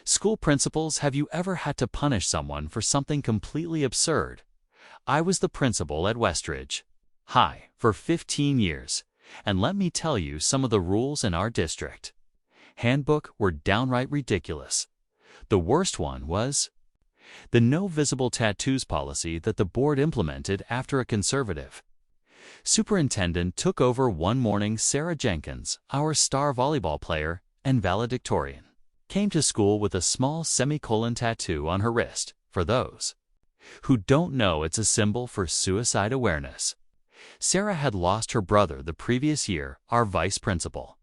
School principals, have you ever had to punish someone for something completely absurd? I was the principal at Westridge High for 15 years, and let me tell you some of the rules in our district. Handbook were downright ridiculous. The worst one was the no visible tattoos policy that the board implemented after a conservative superintendent took over one morning. Sarah Jenkins, our star volleyball player and valedictorian, came to school with a small semicolon tattoo on her wrist. For those who don't know, it's a symbol for suicide awareness. Sarah had lost her brother the previous year. Our vice principal,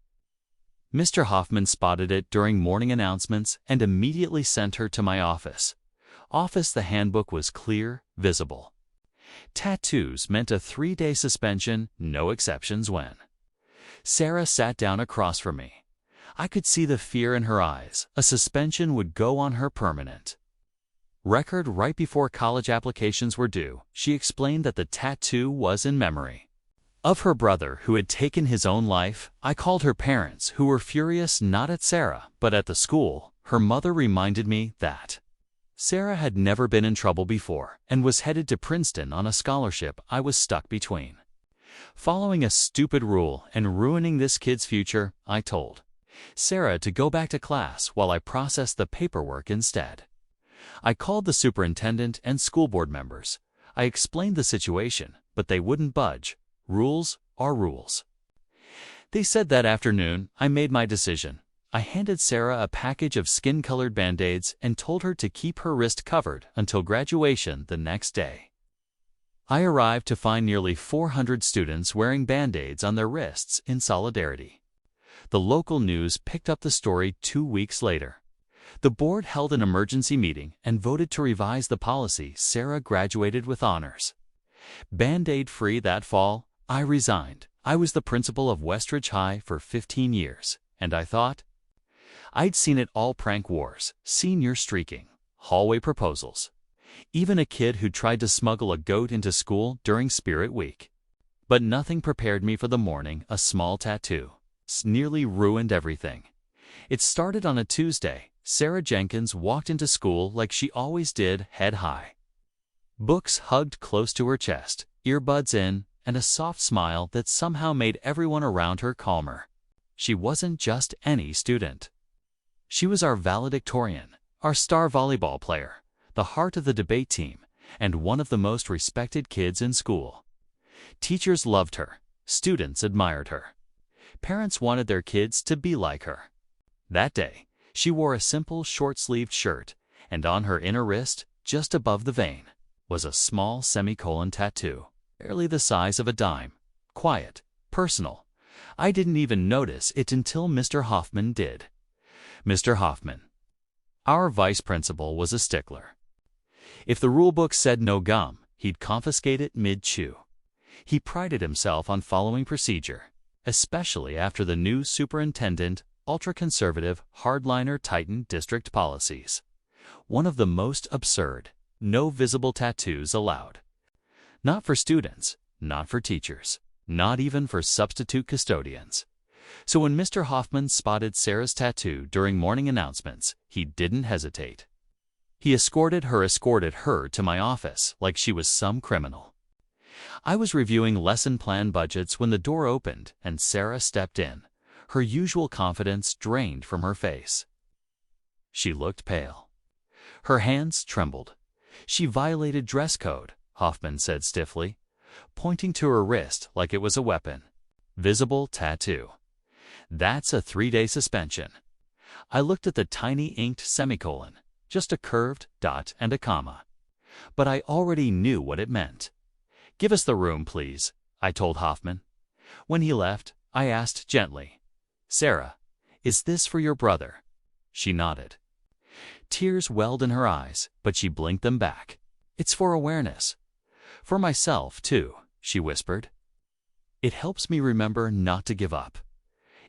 Mr. Hoffman, spotted it during morning announcements and immediately sent her to my office. The handbook was clear, visible. Tattoos meant a 3-day suspension, no exceptions when. Sarah sat down across from me. I could see the fear in her eyes. A suspension would go on her permanent record right before college applications were due. She explained that the tattoo was in memory of her brother who had taken his own life. I called her parents, who were furious, not at Sarah, but at the school. Her mother reminded me that Sarah had never been in trouble before and was headed to Princeton on a scholarship. I was stuck between following a stupid rule and ruining this kid's future. I told Sarah to go back to class while I processed the paperwork instead. I called the superintendent and school board members. I explained the situation, but they wouldn't budge. Rules are rules. They said that afternoon I made my decision. I handed Sarah a package of skin-colored Band-Aids and told her to keep her wrist covered until graduation the next day. I arrived to find nearly 400 students wearing Band-Aids on their wrists in solidarity. The local news picked up the story 2 weeks later. The board held an emergency meeting and voted to revise the policy. Sarah graduated with honors. Band-Aid free that fall. I resigned. I was the principal of Westridge High for 15 years, and I thought I'd seen it all: prank wars, senior streaking, hallway proposals, even a kid who tried to smuggle a goat into school during Spirit Week. But nothing prepared me for the morning. A small tattoo nearly ruined everything. It started on a Tuesday. Sarah Jenkins walked into school like she always did, head high, books hugged close to her chest, earbuds in, and a soft smile that somehow made everyone around her calmer. She wasn't just any student. She was our valedictorian, our star volleyball player, the heart of the debate team, and one of the most respected kids in school. Teachers loved her. Students admired her. Parents wanted their kids to be like her. That day, she wore a simple short-sleeved shirt, and on her inner wrist, just above the vein, was a small semicolon tattoo, barely the size of a dime. Quiet, personal. I didn't even notice it until Mr. Hoffman did. Mr. Hoffman, our vice principal, was a stickler. If the rulebook said no gum, he'd confiscate it mid-chew. He prided himself on following procedure, especially after the new superintendent, ultra-conservative, hardliner tightened district policies. One of the most absurd: no visible tattoos allowed. Not for students, not for teachers, not even for substitute custodians. So when Mr. Hoffman spotted Sarah's tattoo during morning announcements, he didn't hesitate. He escorted her to my office like she was some criminal. I was reviewing lesson plan budgets when the door opened and Sarah stepped in, her usual confidence drained from her face. She looked pale. Her hands trembled. She violated dress code, Hoffman said stiffly, pointing to her wrist like it was a weapon. Visible tattoo. That's a 3-day suspension. I looked at the tiny inked semicolon, just a curved dot and a comma. But I already knew what it meant. "Give us the room, please," I told Hoffman. When he left, I asked gently, "Sarah, is this for your brother?" She nodded. Tears welled in her eyes, but she blinked them back. "It's for awareness. For myself, too," she whispered. "It helps me remember not to give up.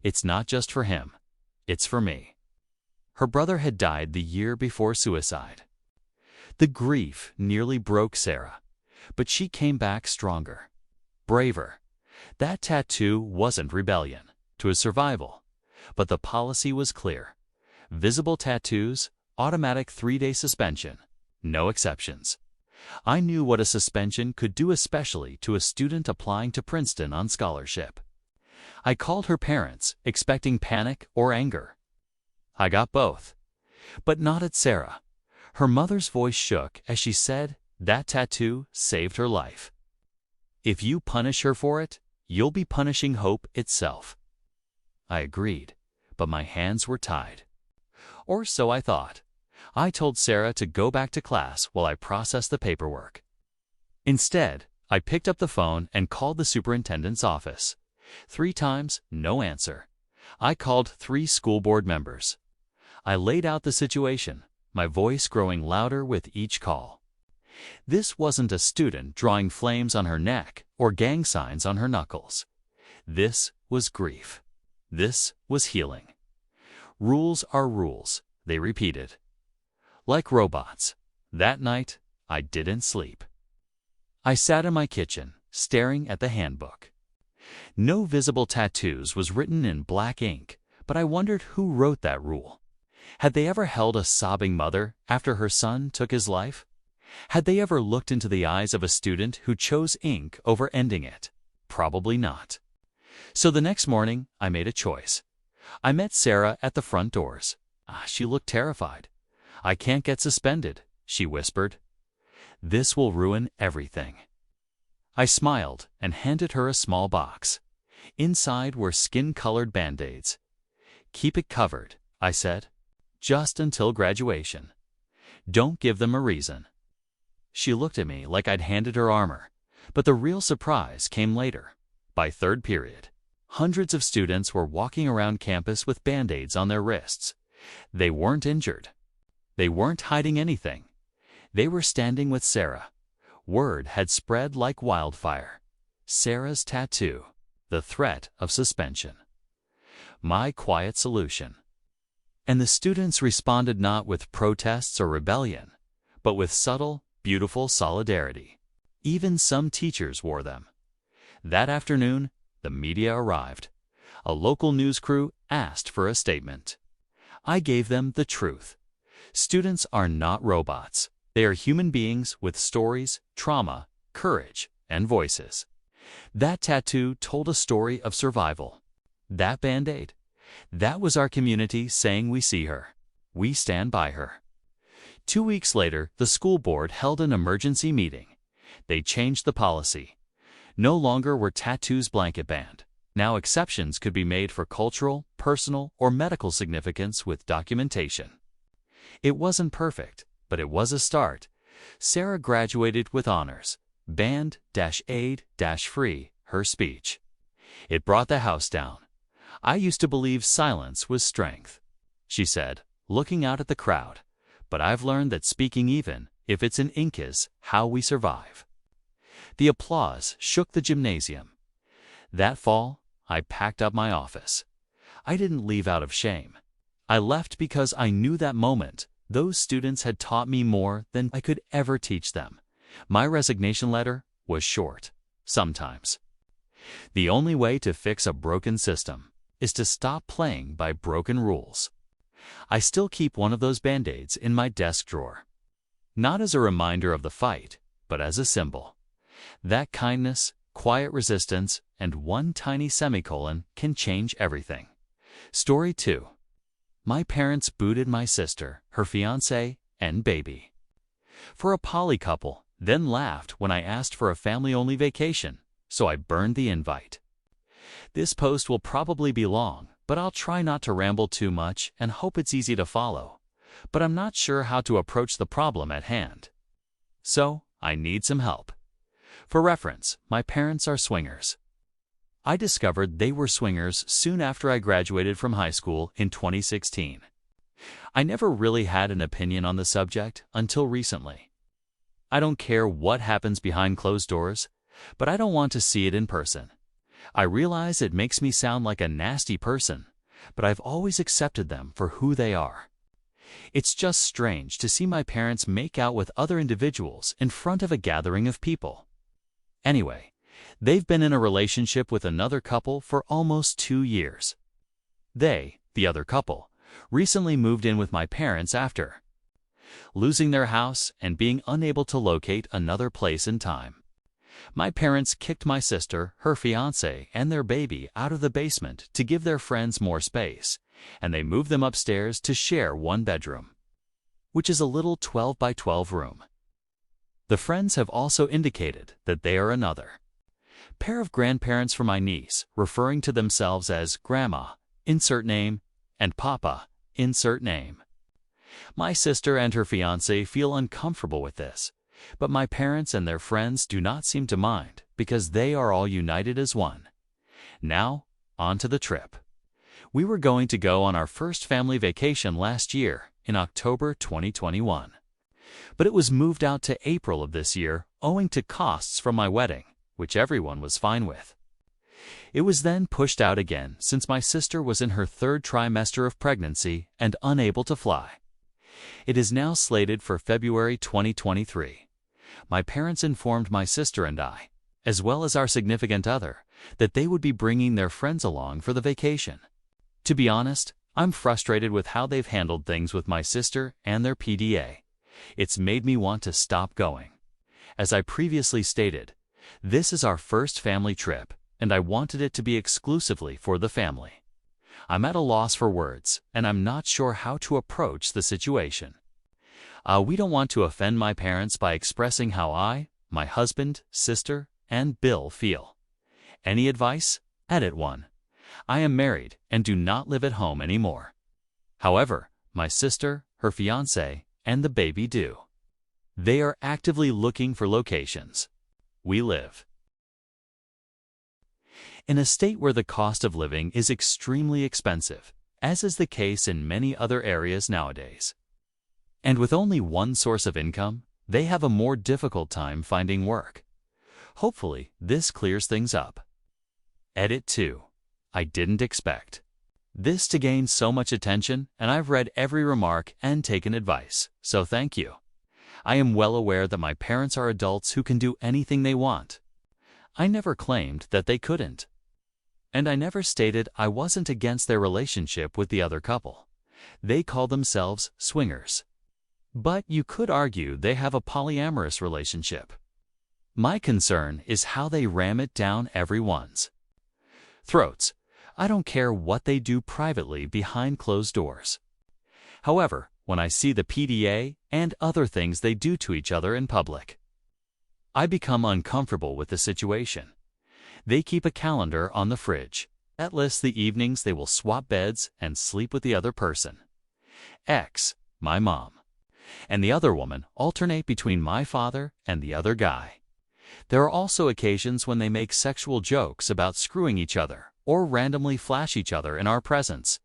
It's not just for him. It's for me." Her brother had died the year before suicide. The grief nearly broke Sarah, but she came back stronger, braver. That tattoo wasn't rebellion, it was survival. But the policy was clear. Visible tattoos Automatic 3-day suspension. No exceptions. I knew what a suspension could do, especially to a student applying to Princeton on scholarship. I called her parents, expecting panic or anger. I got both. But not at Sarah. Her mother's voice shook as she said that tattoo saved her life. If you punish her for it, you'll be punishing hope itself. I agreed, but my hands were tied. Or so I thought. I told Sarah to go back to class while I processed the paperwork. Instead, I picked up the phone and called the superintendent's office. 3 times, no answer. I called 3 school board members. I laid out the situation, my voice growing louder with each call. This wasn't a student drawing flames on her neck or gang signs on her knuckles. This was grief. This was healing. Rules are rules, they repeated. Like robots. That night, I didn't sleep. I sat in my kitchen, staring at the handbook. No visible tattoos was written in black ink, but I wondered who wrote that rule. Had they ever held a sobbing mother after her son took his life? Had they ever looked into the eyes of a student who chose ink over ending it? Probably not. So the next morning, I made a choice. I met Sarah at the front doors. She looked terrified. "I can't get suspended," she whispered. "This will ruin everything." I smiled and handed her a small box. Inside were skin-colored Band-Aids. "Keep it covered," I said. "Just until graduation. Don't give them a reason." She looked at me like I'd handed her armor, but the real surprise came later. By 3rd period, hundreds of students were walking around campus with Band-Aids on their wrists. They weren't injured. They weren't hiding anything. They were standing with Sarah. Word had spread like wildfire. Sarah's tattoo, the threat of suspension. My quiet solution. And the students responded not with protests or rebellion, but with subtle, beautiful solidarity. Even some teachers wore them. That afternoon, the media arrived. A local news crew asked for a statement. I gave them the truth. Students are not robots. They are human beings with stories, trauma, courage, and voices. That tattoo told a story of survival. That Band-Aid, that was our community saying we see her. We stand by her. 2 weeks later, the school board held an emergency meeting. They changed the policy. No longer were tattoos blanket banned. Now exceptions could be made for cultural, personal, or medical significance with documentation. It wasn't perfect, but it was a start. Sarah graduated with honors. Band-Aid-free, her speech. It brought the house down. "I used to believe silence was strength," she said, looking out at the crowd. "But I've learned that speaking, even if it's in ink, is how we survive." The applause shook the gymnasium. That fall, I packed up my office. I didn't leave out of shame. I left because I knew that moment those students had taught me more than I could ever teach them. My resignation letter was short. Sometimes. The only way to fix a broken system is to stop playing by broken rules. I still keep one of those Band-Aids in my desk drawer. Not as a reminder of the fight, but as a symbol. That kindness, quiet resistance, and one tiny semicolon can change everything. Story 2. My parents booted my sister, her fiancé, and baby. For a poly couple, then laughed when I asked for a family-only vacation, so I burned the invite. This post will probably be long, but I'll try not to ramble too much and hope it's easy to follow. But I'm not sure how to approach the problem at hand. So, I need some help. For reference, my parents are swingers. I discovered they were swingers soon after I graduated from high school in 2016. I never really had an opinion on the subject until recently. I don't care what happens behind closed doors, but I don't want to see it in person. I realize it makes me sound like a nasty person, but I've always accepted them for who they are. It's just strange to see my parents make out with other individuals in front of a gathering of people. Anyway, they've been in a relationship with another couple for almost 2 years. They, the other couple, recently moved in with my parents after, losing their house and being unable to locate another place in time. My parents kicked my sister, her fiancé, and their baby out of the basement to give their friends more space, and they moved them upstairs to share one bedroom, which is a little 12 by 12 room. The friends have also indicated that they are another pair of grandparents for my niece, referring to themselves as Grandma, insert name, and Papa, insert name. My sister and her fiancé feel uncomfortable with this, but my parents and their friends do not seem to mind because they are all united as one. Now, on to the trip. We were going to go on our first family vacation last year in October 2021, but it was moved out to April of this year owing to costs from my wedding, which everyone was fine with. It was then pushed out again since my sister was in her 3rd trimester of pregnancy and unable to fly. It is now slated for February 2023. My parents informed my sister and I, as well as our significant other, that they would be bringing their friends along for the vacation. To be honest, I'm frustrated with how they've handled things with my sister and their PDA. It's made me want to stop going. As I previously stated, this is our first family trip, and I wanted it to be exclusively for the family. I'm at a loss for words, and I'm not sure how to approach the situation. We don't want to offend my parents by expressing how I, my husband, sister, and Bill feel. Any advice? Edit 1. I am married and do not live at home anymore. However, my sister, her fiancé, and the baby do. They are actively looking for locations. We live in a state where the cost of living is extremely expensive, as is the case in many other areas nowadays. And with only one source of income, they have a more difficult time finding work. Hopefully, this clears things up. Edit 2. I didn't expect this to gain so much attention, and I've read every remark and taken advice, so thank you. I am well aware that my parents are adults who can do anything they want. I never claimed that they couldn't. And I never stated I wasn't against their relationship with the other couple. They call themselves swingers. But you could argue they have a polyamorous relationship. My concern is how they ram it down everyone's throats. I don't care what they do privately behind closed doors. However, when I see the PDA and other things they do to each other in public, I become uncomfortable with the situation. They keep a calendar on the fridge that lists the evenings they will swap beds and sleep with the other person. X, my mom, and the other woman alternate between my father and the other guy. There are also occasions when they make sexual jokes about screwing each other or randomly flash each other in our presence.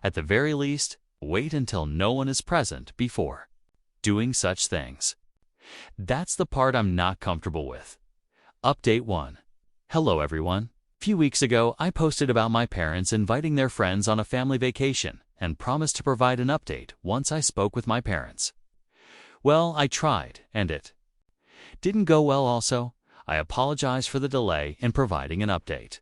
At the very least, wait until no one is present before doing such things. That's the part I'm not comfortable with. Update 1. Hello everyone. A few weeks ago, I posted about my parents inviting their friends on a family vacation and promised to provide an update once I spoke with my parents. Well, I tried, and it didn't go well also. I apologize for the delay in providing an update.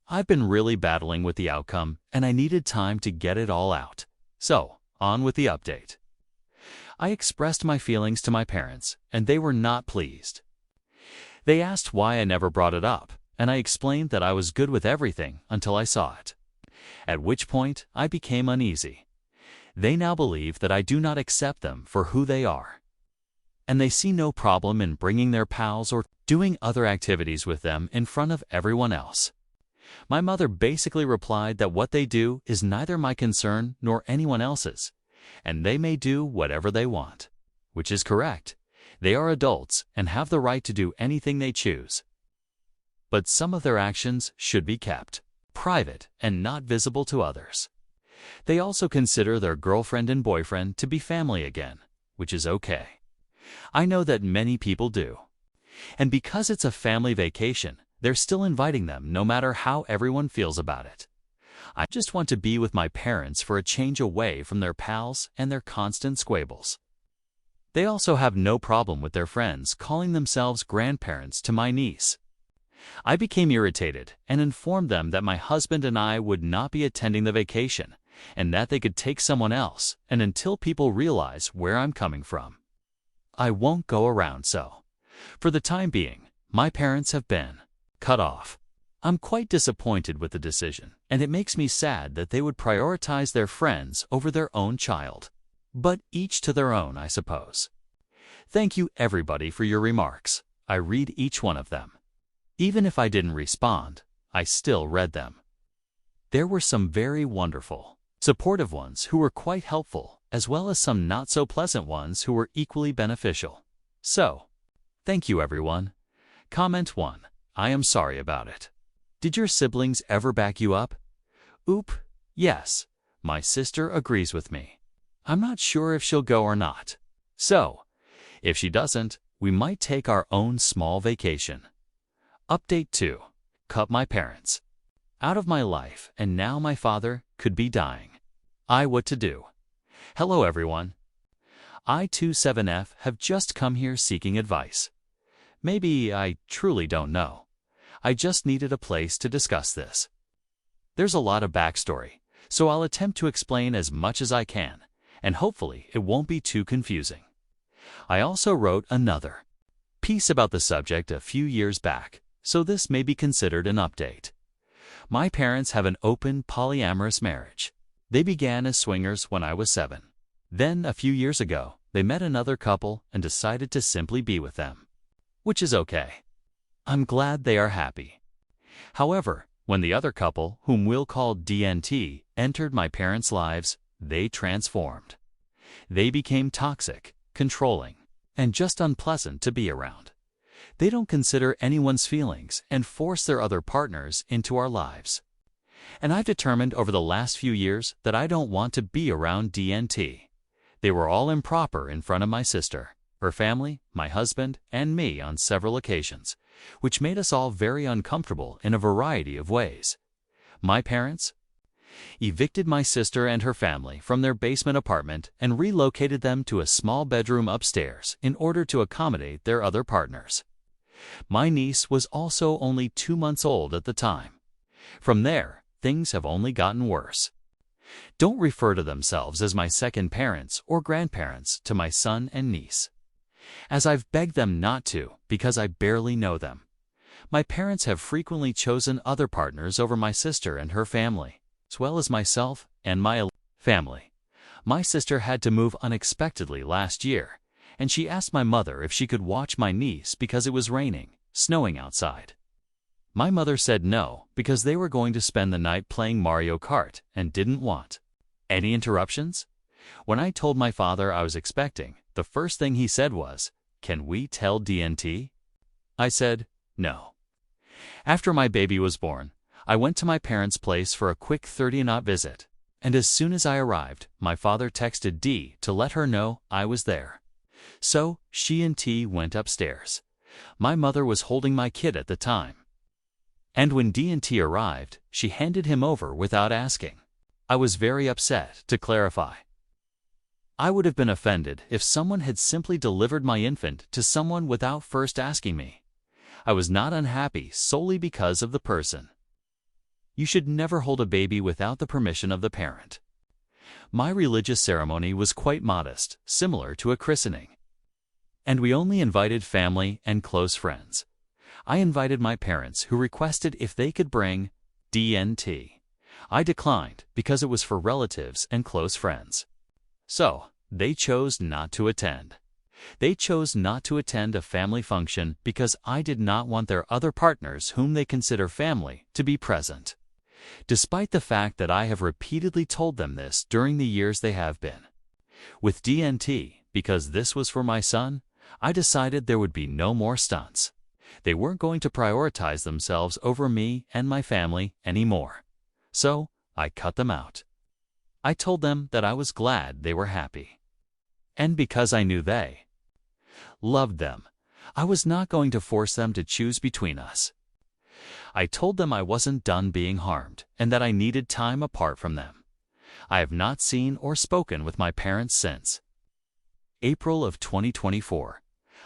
I've been really battling with the outcome, and I needed time to get it all out. So, on with the update. I expressed my feelings to my parents, and they were not pleased. They asked why I never brought it up, and I explained that I was good with everything until I saw it. At which point, I became uneasy. They now believe that I do not accept them for who they are, and they see no problem in bringing their pals or doing other activities with them in front of everyone else. My mother basically replied that what they do is neither my concern nor anyone else's, and they may do whatever they want, which is correct. They are adults and have the right to do anything they choose. But some of their actions should be kept private and not visible to others. They also consider their girlfriend and boyfriend to be family again, which is okay. I know that many people do. And because it's a family vacation, they're still inviting them no matter how everyone feels about it. I just want to be with my parents for a change away from their pals and their constant squabbles. They also have no problem with their friends calling themselves grandparents to my niece. I became irritated and informed them that my husband and I would not be attending the vacation, and that they could take someone else, and until people realize where I'm coming from, I won't go around. So, for the time being, my parents have been cut off. I'm quite disappointed with the decision, and it makes me sad that they would prioritize their friends over their own child. But each to their own, I suppose. Thank you everybody for your remarks. I read each one of them. Even if I didn't respond, I still read them. There were some very wonderful, supportive ones who were quite helpful, as well as some not-so-pleasant ones who were equally beneficial. So, thank you everyone. Comment 1. I am sorry about it. Did your siblings ever back you up? Oop, yes. My sister agrees with me. I'm not sure if she'll go or not. So, if she doesn't, we might take our own small vacation. Update 2. Cut my parents out of my life, and now my father could be dying. What to do? Hello everyone. I27F have just come here seeking advice. Maybe I truly don't know. I just needed a place to discuss this. There's a lot of backstory, so I'll attempt to explain as much as I can, and hopefully it won't be too confusing. I also wrote another piece about the subject a few years back, so this may be considered an update. My parents have an open polyamorous marriage. They began as swingers when I was 7. Then, a few years ago, they met another couple and decided to simply be with them, which is okay. I'm glad they are happy. However, when the other couple, whom we'll call DNT, entered my parents' lives, they transformed. They became toxic, controlling, and just unpleasant to be around. They don't consider anyone's feelings and force their other partners into our lives. And I've determined over the last few years that I don't want to be around DNT. They were all improper in front of my sister, her family, my husband, and me on several occasions, which made us all very uncomfortable in a variety of ways. My parents evicted my sister and her family from their basement apartment and relocated them to a small bedroom upstairs in order to accommodate their other partners. My niece was also only 2 months old at the time. From there, things have only gotten worse. Don't refer to themselves as my second parents or grandparents to my son and niece, as I've begged them not to because I barely know them. My parents have frequently chosen other partners over my sister and her family, as well as myself and my family. My sister had to move unexpectedly last year, and she asked my mother if she could watch my niece because it was snowing outside. My mother said no because they were going to spend the night playing Mario Kart and didn't want any interruptions. When I told my father I was expecting, the first thing he said was, "Can we tell DNT?" I said, "No." After my baby was born, I went to my parents' place for a quick 30-minute visit, and as soon as I arrived, my father texted D to let her know I was there. So, she and T went upstairs. My mother was holding my kid at the time. And when D&T arrived, she handed him over without asking. I was very upset, to clarify. I would have been offended if someone had simply delivered my infant to someone without first asking me. I was not unhappy solely because of the person. You should never hold a baby without the permission of the parent. My religious ceremony was quite modest, similar to a christening. And we only invited family and close friends. I invited my parents, who requested if they could bring DNT. I declined because it was for relatives and close friends. So, they chose not to attend. They chose not to attend a family function because I did not want their other partners, whom they consider family, to be present, despite the fact that I have repeatedly told them this during the years they have been. With DNT, because this was for my son, I decided there would be no more stunts. They weren't going to prioritize themselves over me and my family anymore. So, I cut them out. I told them that I was glad they were happy. And because I knew they loved them, I was not going to force them to choose between us. I told them I wasn't done being harmed and that I needed time apart from them. I have not seen or spoken with my parents since April of 2024.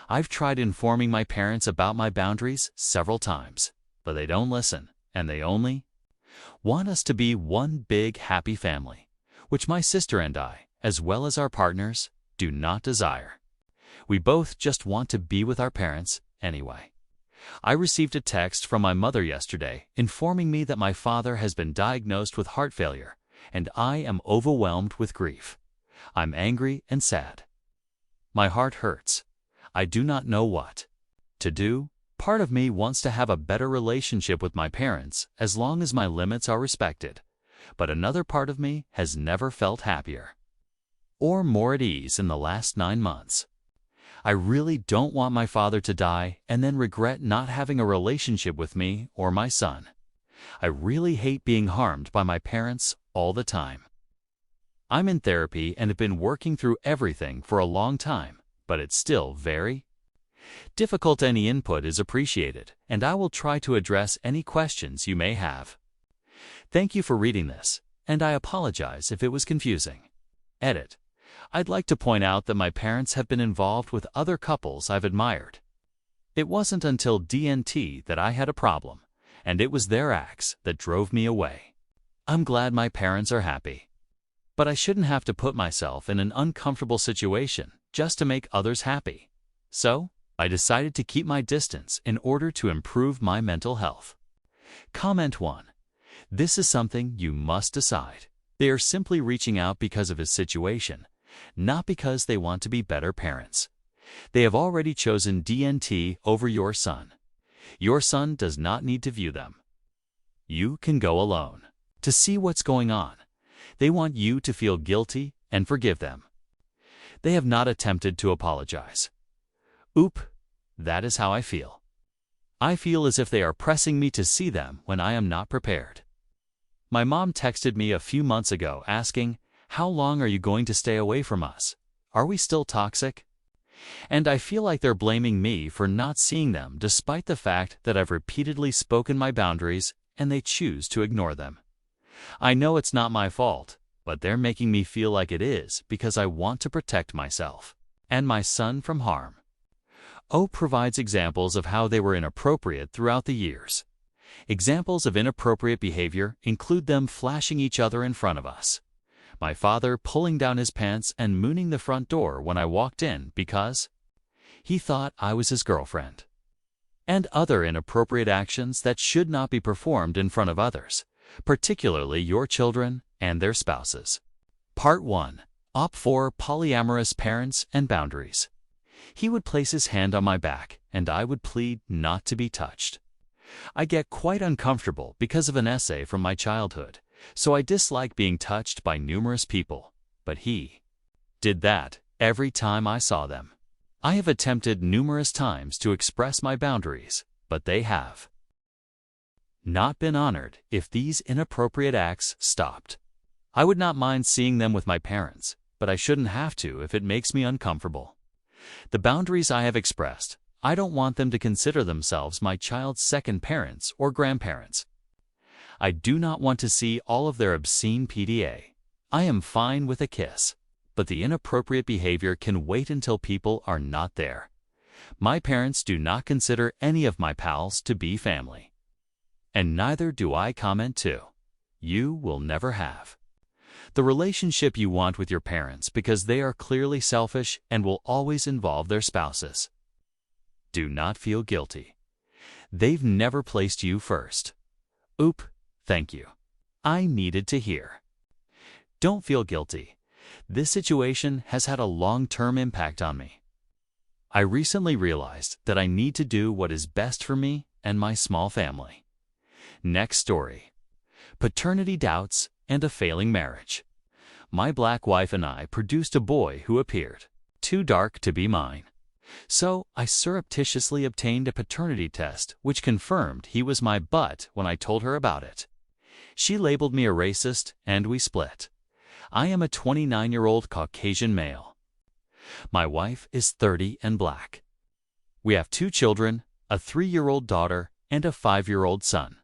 I've tried informing my parents about my boundaries several times, but they don't listen, and they only want us to be one big happy family. which my sister and I, as well as our partners, do not desire. We both just want to be with our parents anyway. I received a text from my mother yesterday informing me that my father has been diagnosed with heart failure, and I am overwhelmed with grief. I'm angry and sad. My heart hurts. I do not know what to do. Part of me wants to have a better relationship with my parents as long as my limits are respected, but another part of me has never felt happier or more at ease in the last 9 months. I really don't want my father to die and then regret not having a relationship with me or my son. I really hate being harmed by my parents all the time. I'm in therapy and have been working through everything for a long time, but it's still very difficult. Any input is appreciated, and I will try to address any questions you may have. Thank you for reading this, and I apologize if it was confusing. Edit. I'd like to point out that my parents have been involved with other couples I've admired. It wasn't until DNT that I had a problem, and it was their acts that drove me away. I'm glad my parents are happy, but I shouldn't have to put myself in an uncomfortable situation just to make others happy. So, I decided to keep my distance in order to improve my mental health. Comment 1. This is something you must decide. They are simply reaching out because of his situation, not because they want to be better parents. They have already chosen DNT over your son. Your son does not need to view them. You can go alone to see what's going on. They want you to feel guilty and forgive them. They have not attempted to apologize. Oop, that is how I feel. I feel as if they are pressing me to see them when I am not prepared. My mom texted me a few months ago asking, "How long are you going to stay away from us? Are we still toxic?" And I feel like they're blaming me for not seeing them despite the fact that I've repeatedly spoken my boundaries and they choose to ignore them. I know it's not my fault, but they're making me feel like it is because I want to protect myself and my son from harm. O provides examples of how they were inappropriate throughout the years. Examples of inappropriate behavior include them flashing each other in front of us, my father pulling down his pants and mooning the front door when I walked in because he thought I was his girlfriend, and other inappropriate actions that should not be performed in front of others, particularly your children and their spouses. Part 1. Op 4 Polyamorous Parents and Boundaries. He would place his hand on my back, and I would plead not to be touched. I get quite uncomfortable because of an essay from my childhood, so I dislike being touched by numerous people, but he did that every time I saw them. I have attempted numerous times to express my boundaries, but they have not been honored. If these inappropriate acts stopped, I would not mind seeing them with my parents, but I shouldn't have to if it makes me uncomfortable. The boundaries I have expressed, I don't want them to consider themselves my child's second parents or grandparents. I do not want to see all of their obscene PDA. I am fine with a kiss, but the inappropriate behavior can wait until people are not there. My parents do not consider any of my pals to be family, and neither do I. Comment 2. You will never have the relationship you want with your parents because they are clearly selfish and will always involve their spouses. Do not feel guilty. They've never placed you first. Oop, thank you. I needed to hear. Don't feel guilty. This situation has had a long-term impact on me. I recently realized that I need to do what is best for me and my small family. Next story. Paternity doubts and a failing marriage. My black wife and I produced a boy who appeared too dark to be mine. So I surreptitiously obtained a paternity test which confirmed he was my butt when I told her about it. She labeled me a racist and we split. I am a 29-year-old Caucasian male. My wife is 30 and black. We have 2 children, a 3-year-old daughter and a 5-year-old son.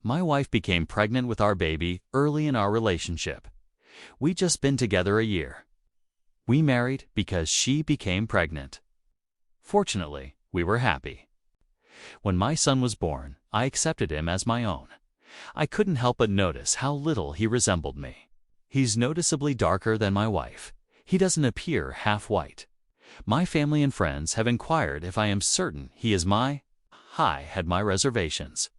My wife became pregnant with our baby early in our relationship. We just been together a year. We married because she became pregnant. Fortunately, we were happy. When my son was born, I accepted him as my own. I couldn't help but notice how little he resembled me. He's noticeably darker than my wife. He doesn't appear half white. My family and friends have inquired if I am certain he is my. I had my reservations.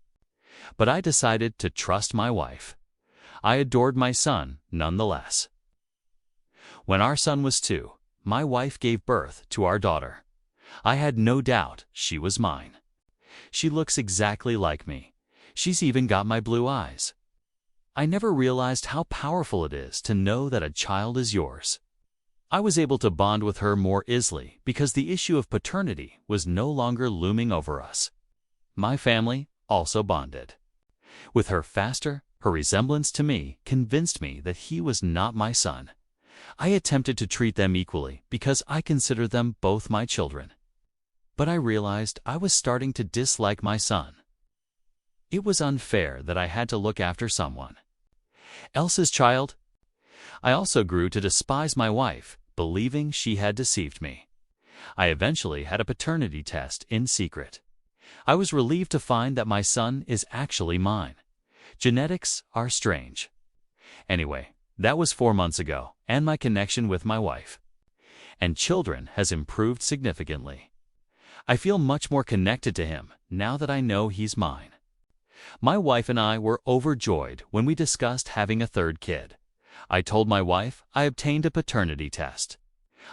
But I decided to trust my wife. I adored my son nonetheless. When our son was 2, my wife gave birth to our daughter. I had no doubt she was mine. She looks exactly like me. She's even got my blue eyes. I never realized how powerful it is to know that a child is yours. I was able to bond with her more easily because the issue of paternity was no longer looming over us. My family also bonded. With her her resemblance to me convinced me that he was not my son. I attempted to treat them equally because I consider them both my children. But I realized I was starting to dislike my son. It was unfair that I had to look after someone else's child. I also grew to despise my wife, believing she had deceived me. I eventually had a paternity test in secret. I was relieved to find that my son is actually mine. Genetics are strange. Anyway, that was 4 months ago, and my connection with my wife and children has improved significantly. I feel much more connected to him now that I know he's mine. My wife and I were overjoyed when we discussed having a 3rd kid. I told my wife I obtained a paternity test.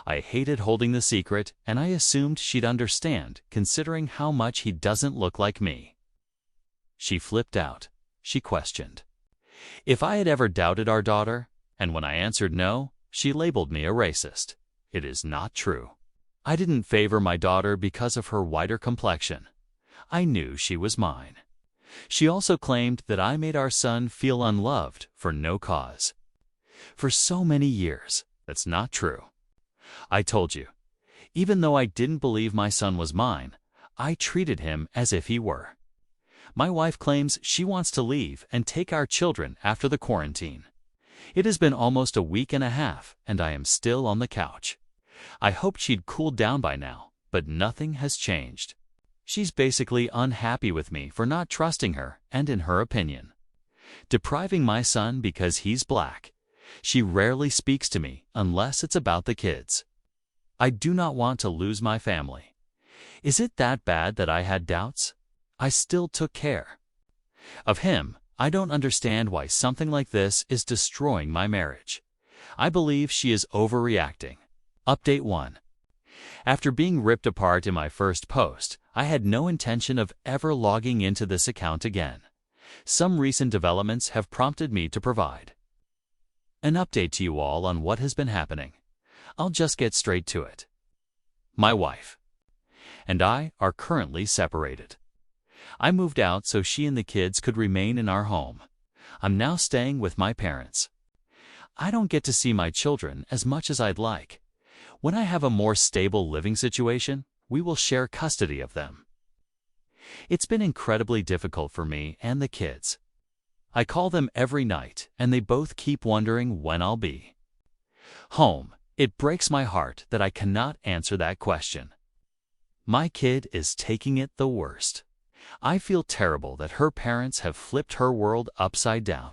I hated holding the secret, and I assumed she'd understand, considering how much he doesn't look like me. She flipped out. She questioned if I had ever doubted our daughter, and when I answered no, she labeled me a racist. It is not true. I didn't favor my daughter because of her whiter complexion. I knew she was mine. She also claimed that I made our son feel unloved for no cause. For so many years, that's not true. I told you, even though I didn't believe my son was mine, I treated him as if he were. My wife claims she wants to leave and take our children after the quarantine. It has been almost a week and a half, and I am still on the couch. I hoped she'd cooled down by now, but nothing has changed. She's basically unhappy with me for not trusting her and in her opinion. Depriving my son because he's black. She rarely speaks to me unless it's about the kids. I do not want to lose my family. Is it that bad that I had doubts? I still took care of him. I don't understand why something like this is destroying my marriage. I believe she is overreacting. Update 1. After being ripped apart in my first post, I had no intention of ever logging into this account again. Some recent developments have prompted me to provide an update to you all on what has been happening. I'll just get straight to it. My wife and I are currently separated. I moved out so she and the kids could remain in our home. I'm now staying with my parents. I don't get to see my children as much as I'd like. When I have a more stable living situation, we will share custody of them. It's been incredibly difficult for me and the kids. I call them every night, and they both keep wondering when I'll be home. It breaks my heart that I cannot answer that question. My kid is taking it the worst. I feel terrible that her parents have flipped her world upside down.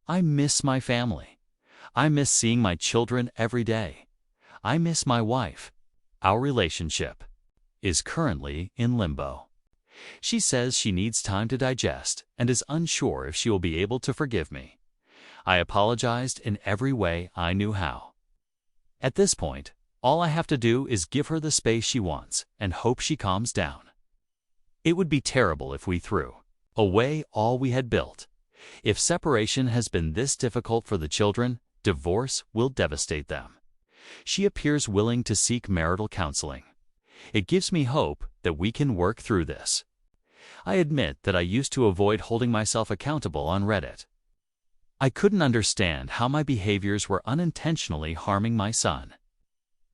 I miss my family. I miss seeing my children every day. I miss my wife. Our relationship is currently in limbo. She says she needs time to digest and is unsure if she will be able to forgive me. I apologized in every way I knew how. At this point, all I have to do is give her the space she wants and hope she calms down. It would be terrible if we threw away all we had built. If separation has been this difficult for the children, divorce will devastate them. She appears willing to seek marital counseling. It gives me hope that we can work through this. I admit that I used to avoid holding myself accountable on Reddit. I couldn't understand how my behaviors were unintentionally harming my son.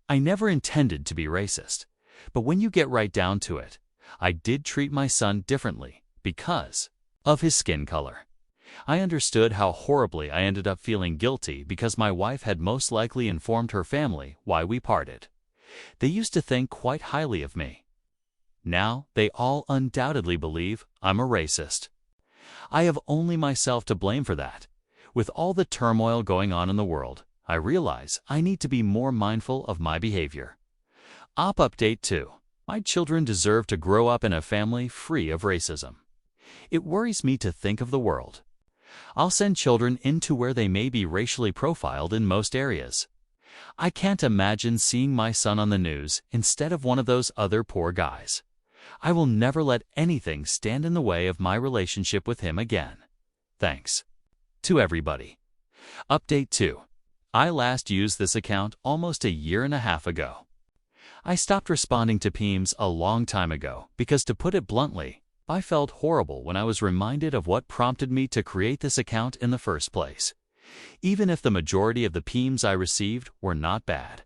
I never intended to be racist, but when you get right down to it, I did treat my son differently because of his skin color. I understood how horribly I ended up feeling guilty because my wife had most likely informed her family why we parted. They used to think quite highly of me. Now they all undoubtedly believe I'm a racist. I have only myself to blame for that. With all the turmoil going on in the world, I realize I need to be more mindful of my behavior. Update 2. My children deserve to grow up in a family free of racism. It worries me to think of the world. I'll send children into where they may be racially profiled in most areas. I can't imagine seeing my son on the news instead of one of those other poor guys. I will never let anything stand in the way of my relationship with him again. Thanks. To everybody. Update 2. I last used this account almost a year and a half ago. I stopped responding to PMs a long time ago because, to put it bluntly, I felt horrible when I was reminded of what prompted me to create this account in the first place, even if the majority of the PMs I received were not bad.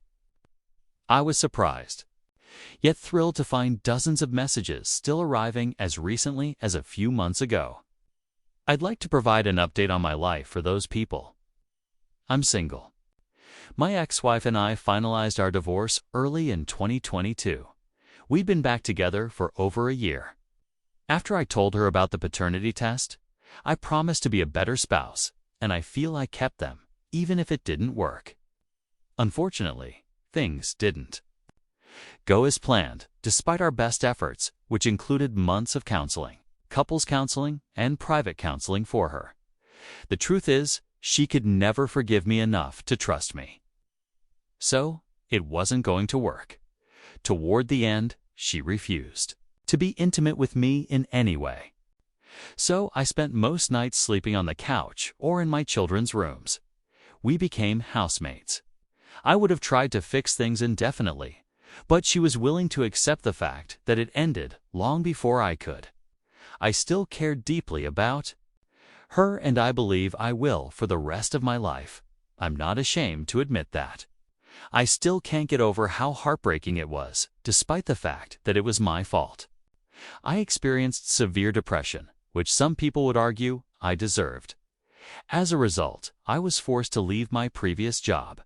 I was surprised, yet thrilled to find dozens of messages still arriving as recently as a few months ago. I'd like to provide an update on my life for those people. I'm single. My ex-wife and I finalized our divorce early in 2022. We'd been back together for over a year. After I told her about the paternity test, I promised to be a better spouse, and I feel I kept them, even if it didn't work. Unfortunately, things didn't go as planned, despite our best efforts, which included months of counseling, couples counseling, and private counseling for her. The truth is, she could never forgive me enough to trust me. So, it wasn't going to work. Toward the end, she refused to be intimate with me in any way. So I spent most nights sleeping on the couch or in my children's rooms. We became housemates. I would have tried to fix things indefinitely, but she was willing to accept the fact that it ended long before I could. I still cared deeply about her, and I believe I will for the rest of my life. I'm not ashamed to admit that. I still can't get over how heartbreaking it was, despite the fact that it was my fault. I experienced severe depression, which some people would argue I deserved. As a result, I was forced to leave my previous job.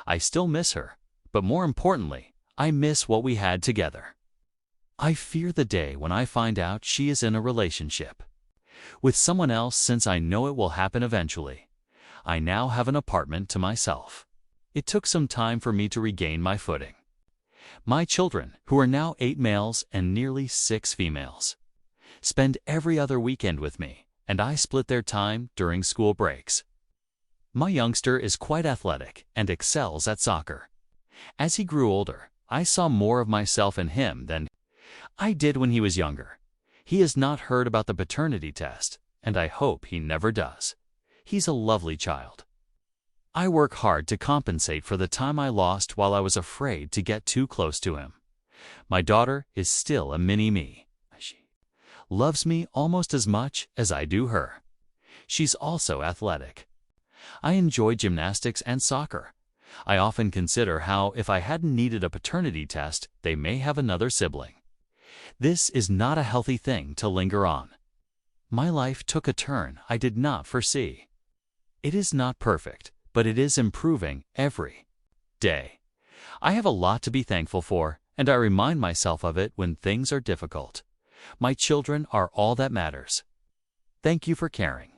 I still miss her, but more importantly, I miss what we had together. I fear the day when I find out she is in a relationship with someone else, since I know it will happen eventually. I now have an apartment to myself. It took some time for me to regain my footing. My children, who are now 8 males and nearly 6 females, spend every other weekend with me, and I split their time during school breaks. My youngster is quite athletic and excels at soccer. As he grew older, I saw more of myself in him than I did when he was younger. He has not heard about the paternity test, and I hope he never does. He's a lovely child. I work hard to compensate for the time I lost while I was afraid to get too close to him. My daughter is still a mini-me. She loves me almost as much as I do her. She's also athletic. I enjoy gymnastics and soccer. I often consider how, if I hadn't needed a paternity test, they may have another sibling. This is not a healthy thing to linger on. My life took a turn I did not foresee. It is not perfect, but it is improving every day. I have a lot to be thankful for, and I remind myself of it when things are difficult. My children are all that matters. Thank you for caring.